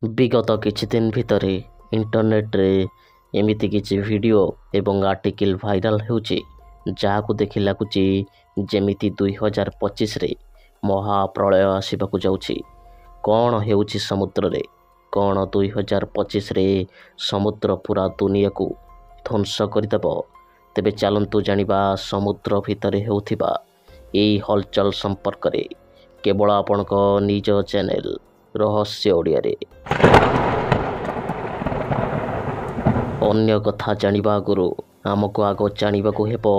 विगत किछि दिन भितरे इंटरनेट रे एमिति किछि वीडियो एवं आर्टिकल भाइराल होउछि जाहाकु देखि लागुछि जेमिति 2025 रे महाप्रलय आसिबाकु जाउछि। कौन हेउछि समुद्र रे कौन 2025 रे समुद्र पूरा दुनिया को ध्वंस करदेब। तेबे चलंतु जानिबा समुद्र भितरे हेउथिबा एई हलचल संपर्क रे केवल आपणक निज चैनल रहस्य ओडिया रे। अन्य कथा जानिबा आगुरु आमको आग जानिबाकु हेबो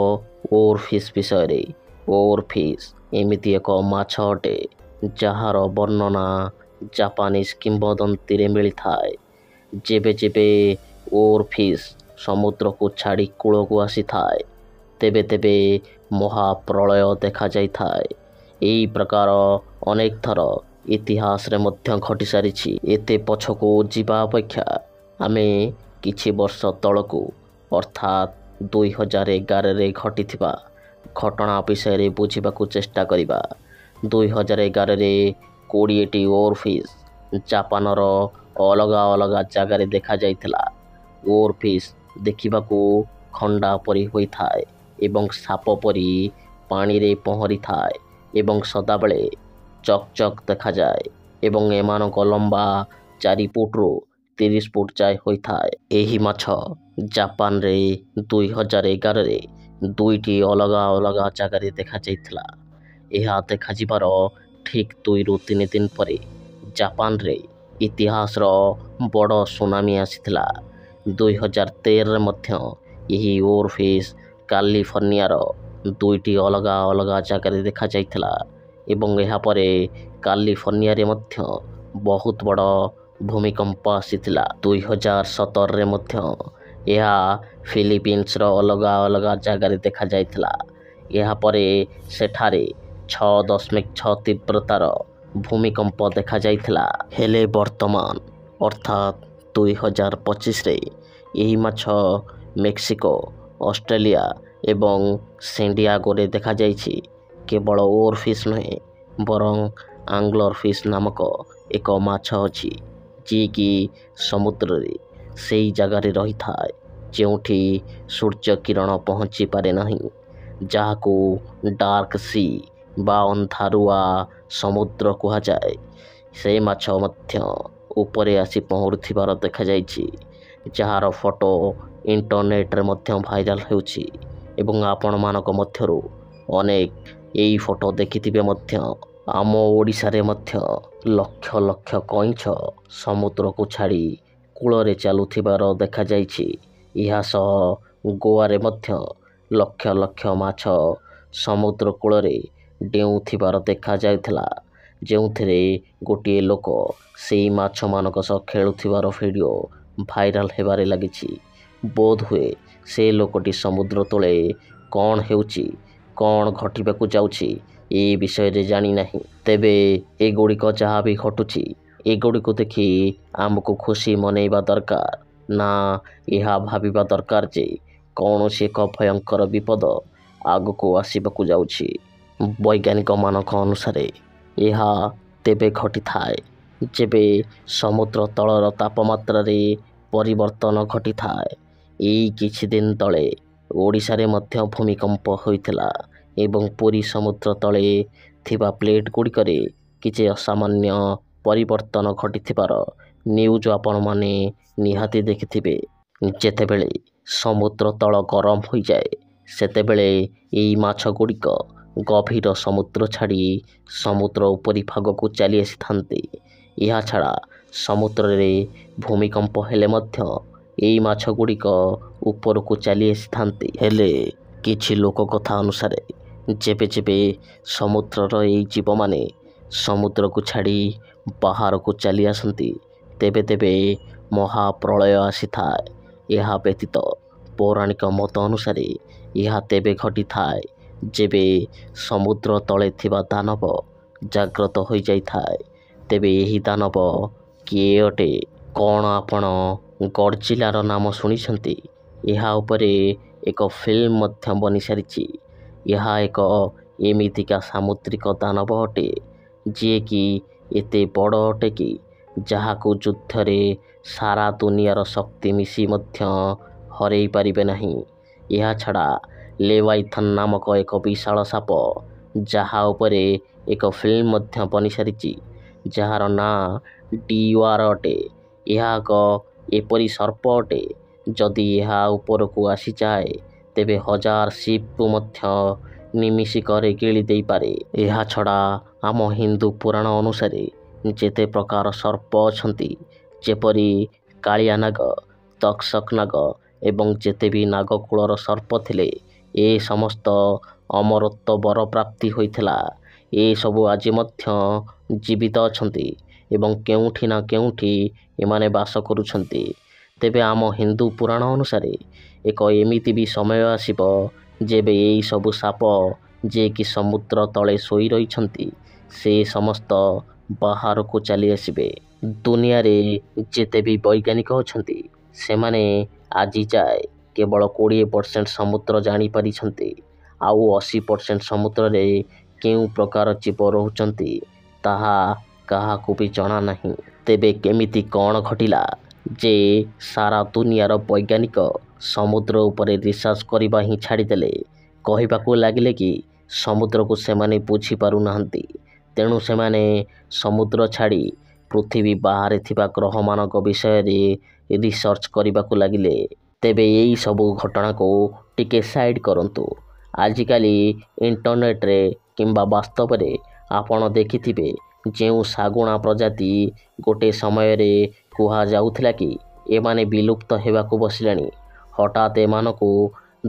ओरफिश विषय रे। ओरफिश एमिति एक माछ अटे जहार वर्णना जापानीज किंबदंती रे मिली थाए। जेबे जेबे ओरफिश समुद्र को छाड़ी कूल को आसी थाए तेबे तेबे महाप्रलय देखा जाई थाए। एई प्रकार अनेक थर इतिहास रे मध्य घटी सारिछि। एते पछको जीवा अपेक्षा आमे किछि वर्ष तळकू अर्थात 2011 रे घटिथिबा घटना विषय रे बुझिबाकू चेष्टा करिबा। 2011 रे 20टी ओरफिश जापानर अलगा अलगा जगार देखा जाइथिला। ओरफिश देखिबाकू खंडा परी होई थाए एवं साप परी पानी रे पहरी थाए एवं सदाबले चक चक देखा जाए एवं एमानक लंबा 4 फुट रु 30 फुट जाए होई थाए। एही माछ जापान रे 2011 रे 2टी अलगा अलगा जगार देखा जाइथिला। एहा देखा जिबार ठीक 2 रु 3 दिन परे जापान रे इतिहास रो बड़ सुनामी आसीथिला। 2013 रे मध्य यही ओरफिश कैलिफोर्निया रो 2टी अलगा अलगा जगार देखा जाइथिला एवं एहा परे कैलिफोर्निया रे मध्य बहुत बड़ भूमिकंप आसीथिला। 2017 रे मध्य यह फिलिपीन्स रो अलगा अलगा जगार देखा जाइथिला। यह परे सेठारे 6.6 तीव्रतार भूमिकंप देखा जाइथिला। हेले वर्तमान अर्थात 2025 रे यही माछ मेक्सिको ऑस्ट्रेलिया एवं सैंडियागो रे देखा जाइछि। केवल ओरफिश नुहे बरं आंग्लर फिश नामक एक माछ अछि जी कि समुद्र रे सेई जगार रही थाए जेउठी सूर्य किरण पहुँची पारे नहीं, जाहाकू डार्क सी बा अंधारुआ समुद्र कहा जाए। से माछ मध्य ऊपरे आसी पहुँचुथिबार देखा जाइछि जहार फोटो इंटरनेट रे मध्य भाइराल हेउछि एवं आपण मानक मध्यरु अनेक एई फोटो देखिथिबे मध्य आम ओडिशा रे मध्य लक्ष लक्ष कइंछ समुद्र को छाड़ी कूल रे चालुथिबार देखा जाइछि। इहा सह गोवा रे मध्य लक्ष लक्ष माछ समुद्र कूल रे डेउथिबार देखा जाइथिला जेउथिरे गोटे लोक सेई माछ मानक सह खेलुथिबार वीडियो भाइराल हेबारे लागिछि। बोध हुए से लोकटी समुद्र तले कौन हेउछि कौन घटिबाकू जाउछि ए विषय रे जानी नहीं। तेबे एगुड़िक जहाँ भी घटुछि एगुड़िक देखि आमको खुशी मनैबा दरकार ना यह भाविबा दरकार जे कौनसी एक भयंकर विपद आगको आसिबाकू जाउछि। वैज्ञानिक मानक अनुसारे यह तेबे घटी थाए जेबे समुद्र तलर तापमात्रा रे परिवर्तन घटी थाए। एई किछि दिन तले ओडिशा रे मध्य भूमिकंप होइथिला एवं पूरी समुद्र तले थिबा प्लेट गुड़िकरे किछि असामान्य परिवर्तन घटिथिबार न्यूज आपण माने निहाती देखिथिबे। जेतेबेले समुद्र तल गरम होई जाए सेतेबेले एई माछ गुड़िक गभीर समुद्र छाड़ी समुद्र उपरी भाग को चली आसीथांते। यह छाड़ा समुद्र रे भूमिकंप हेले मध्य एई माछ गुड़िक ऊपर को चली आसीथांते। हेले किछि लोक कथा अनुसारे जेबे जेबे समुद्रर एई जीव माने समुद्र को छाड़ी बाहर को चली आसंती तेबे तेबे महाप्रलय आसी थाए। यह व्यतीत पौराणिक मत अनुसारे यह तेबे घटी थाए जेबे समुद्र तले थिबा दानव जाग्रत हो जाई थाए। तेबे यही दानव किए अटे कौन आपण गडजिलार नाम शुणिछंती? यह उपरे एक फिल्म मध्य बनी सारिछि। यह एक एमितिका सामुद्रिक दानव अटे जी कि एते बड़ अटे कि ଯାହାକୁ ଯୁଦ୍ଧରେ ସାରା ଦୁନିଆର ଶକ୍ତି ମିଶି ମଧ୍ୟ ହରେଇ ପାରିବେ ନାହିଁ। ଏହା ଛଡ଼ା ଲେୱାଇଥନ୍ ନାମକ ଏକ ବିଶାଳ ସାପ, ଯାହା ଉପରେ ଏକ ଫିଲ୍ମ ମଧ୍ୟ ବନିସାରିଛି, ଯାହାର ନାଁ ଡି-ୱାର୍ ଅଟେ। ଏହା ଏକ ଏପରି ସର୍ପ ଅଟେ, ଯଦି ଏହା ଉପରକୁ ଆସିଯାଏ ତେବେ 1000 ଶିପ୍କୁ ମଧ୍ୟ ନିମିଷିକରେ ଗିଳି ଦେଇପାରେ। ଏହା ଛଡ଼ା ଆମ ହିନ୍ଦୁ ପୁରାଣ ଅନୁସାରେ ଯେତେ ପ୍ରକାର ସର୍ପ ଅଛନ୍ତି, ଯେପରି କାଳିଆ ନାଗ, ତକ୍ଷକ ନାଗ ଏବଂ ଯେତେ ବି ନାଗକୁଳର ସର୍ପ ଥିଲେ, ଏ ସମସ୍ତ ଅମରତ୍ୱ ବର ପ୍ରାପ୍ତି ହୋଇଥିଲା। ଏସବୁ ଆଜି ମଧ୍ୟ ଜୀବିତ ଅଛନ୍ତି ଏବଂ କେଉଁଠି ନା କେଉଁଠି ଏମାନେ ବାସ କରୁଛନ୍ତି। ତେବେ ଆମ ହିନ୍ଦୁ ପୁରାଣ ଅନୁସାରେ ଏକ ଏମିତି ବି ସମୟ ଆସିବ, ଯେବେ ଏହି ସବୁ ସାପ ଯିଏକି ସମୁଦ୍ର ତଳେ ଶୋଇ ରହିଛନ୍ତି, ସେ ସମସ୍ତ ବାହାରକୁ ଚାଲି ଆସିବେ। ଦୁନିଆରେ ଯେତେ ବି ବୈଜ୍ଞାନିକ ଅଛନ୍ତି, ସେମାନେ ଆଜି ଯାଏ କେବଳ 20% ସମୁଦ୍ର ଜାଣିପାରିଛନ୍ତି। ଆଉ 80% ସମୁଦ୍ରରେ କେଉଁ ପ୍ରକାର ଜୀବ ରହୁଛନ୍ତି, ତାହା କାହାକୁ ବି ଜଣା ନାହିଁ। ତେବେ କେମିତି କ'ଣ ଘଟିଲା ଯେ ସାରା ଦୁନିଆର ବୈଜ୍ଞାନିକ ସମୁଦ୍ର ଉପରେ ରିସର୍ଚ୍ଚ କରିବା ହିଁ ଛାଡ଼ିଦେଲେ? କହିବାକୁ ଲାଗିଲେ କି ସମୁଦ୍ରକୁ ସେମାନେ ବୁଝିପାରୁନାହାନ୍ତି, ତେଣୁ ସେମାନେ ସମୁଦ୍ର ଛାଡ଼ି ପୃଥିବୀ ବାହାରେ ଥିବା ଗ୍ରହମାନଙ୍କ ବିଷୟରେ ରିସର୍ଚ୍ଚ କରିବାକୁ ଲାଗିଲେ। ତେବେ ଏହି ସବୁ ଘଟଣାକୁ ଟିକେ ସାଇଡ୍ କରନ୍ତୁ। ଆଜିକାଲି ଇଣ୍ଟରନେଟ୍ରେ କିମ୍ବା ବାସ୍ତବରେ ଆପଣ ଦେଖିଥିବେ, ଯେଉଁ ଶାଗୁଣା ପ୍ରଜାତି ଗୋଟିଏ ସମୟରେ କୁହାଯାଉଥିଲା କି ଏମାନେ ବିଲୁପ୍ତ ହେବାକୁ ବସିଲେଣି, ହଠାତ୍ ଏମାନଙ୍କୁ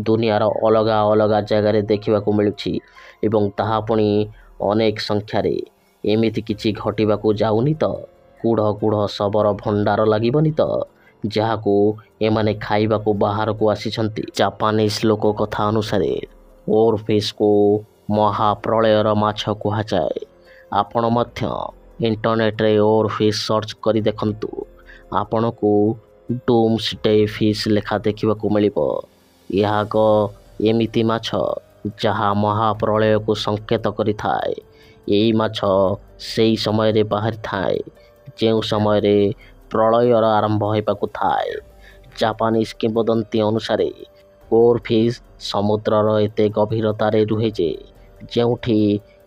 ଦୁନିଆର ଅଲଗା ଅଲଗା ଜାଗାରେ ଦେଖିବାକୁ ମିଳୁଛି ଏବଂ ତାହା ପୁଣି ଅନେକ ସଂଖ୍ୟାରେ। ଏମିତି କିଛି ଘଟିବାକୁ ଯାଉନି ତ? କୁଢ଼ କୁଢ଼ ଶବର ଭଣ୍ଡାର ଲାଗିବନି ତ, ଯାହାକୁ ଏମାନେ ଖାଇବାକୁ ବାହାରକୁ ଆସିଛନ୍ତି? ଜାପାନିଜ୍ ଲୋକ କଥା ଅନୁସାରେ ଓରଫିସ୍କୁ ମହାପ୍ରଳୟର ମାଛ କୁହାଯାଏ। ଆପଣ ମଧ୍ୟ ଇଣ୍ଟରନେଟ୍ରେ ଓରଫିସ୍ ସର୍ଚ୍ଚ କରି ଦେଖନ୍ତୁ, ଆପଣଙ୍କୁ ଡୁମ୍ସଡେ ଫିସ୍ ଲେଖା ଦେଖିବାକୁ ମିଳିବ। ଏହା ଏକ ଏମିତି ମାଛ ଯାହା ମହାପ୍ରଳୟକୁ ସଂକେତ କରିଥାଏ। ଏହି ମାଛ ସେହି ସମୟରେ ବାହାରିଥାଏ ଯେଉଁ ସମୟରେ ପ୍ରଳୟର ଆରମ୍ଭ ହେବାକୁ ଥାଏ। ଜାପାନିଜ୍ କିମ୍ବଦନ୍ତୀ ଅନୁସାରେ ଓରଫିସ୍ ସମୁଦ୍ରର ଏତେ ଗଭୀରତାରେ ରୁହେ ଯେ, ଯେଉଁଠି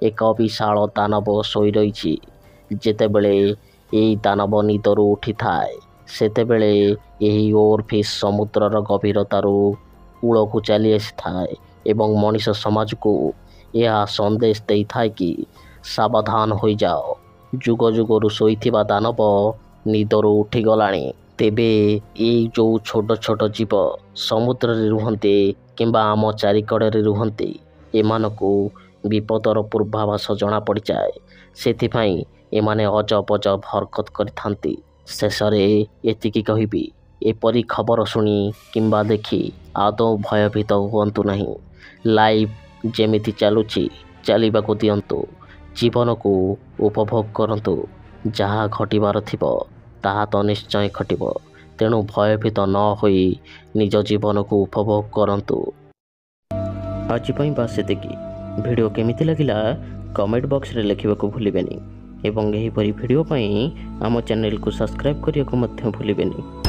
ଏକ ବିଶାଳ ଦାନବ ଶୋଇ ରହିଛି। ଯେତେବେଳେ ଏହି ଦାନବ ନିଦରୁ ଉଠିଥାଏ, ସେତେବେଳେ ଏହି ଓରଫିସ୍ ସମୁଦ୍ରର ଗଭୀରତାରୁ କୂଳକୁ ଚାଲି ଆସିଥାଏ ଏବଂ ମଣିଷ ସମାଜକୁ ଏହା ସନ୍ଦେଶ ଦେଇଥାଏ କି ସାବଧାନ ହୋଇଯାଅ, ଯୁଗ ଯୁଗରୁ ଶୋଇଥିବା ଦାନବ ନିଦରୁ ଉଠିଗଲାଣି। ତେବେ ଏଇ ଯେଉଁ ଛୋଟ ଛୋଟ ଜୀବ ସମୁଦ୍ରରେ ରୁହନ୍ତି କିମ୍ବା ଆମ ଚାରିକଡ଼ରେ ରୁହନ୍ତି, ଏମାନଙ୍କୁ ବିପଦର ପୂର୍ବାଭାସ ଜଣାପଡ଼ିଯାଏ। ସେଥିପାଇଁ ଏମାନେ ଅଜବ ଅଜବ ହରକତ କରିଥାନ୍ତି। ଶେଷରେ ଏତିକି କହିବି, ଏପରି ଖବର ଶୁଣି କିମ୍ବା ଦେଖି ଆଦୌ ଭୟଭୀତ ହୁଅନ୍ତୁ ନାହିଁ। ଲାଇଫ୍ ଯେମିତି ଚାଲୁଛି ଚାଲିବାକୁ ଦିଅନ୍ତୁ। ଜୀବନକୁ ଉପଭୋଗ କରନ୍ତୁ। ଯାହା ଘଟିବାର ଥିବ ତାହା ତ ନିଶ୍ଚୟ ଘଟିବ, ତେଣୁ ଭୟଭୀତ ନ ହୋଇ ନିଜ ଜୀବନକୁ ଉପଭୋଗ କରନ୍ତୁ। ଆଜି ପାଇଁ ବାସ୍ ଏତିକି। ଭିଡ଼ିଓ କେମିତି ଲାଗିଲା କମେଣ୍ଟ ବକ୍ସରେ ଲେଖିବାକୁ ଭୁଲିବେନି ଏବଂ ଏହିପରି ଭିଡ଼ିଓ ପାଇଁ ଆମ ଚ୍ୟାନେଲକୁ ସବସ୍କ୍ରାଇବ୍ କରିବାକୁ ମଧ୍ୟ ଭୁଲିବେନି।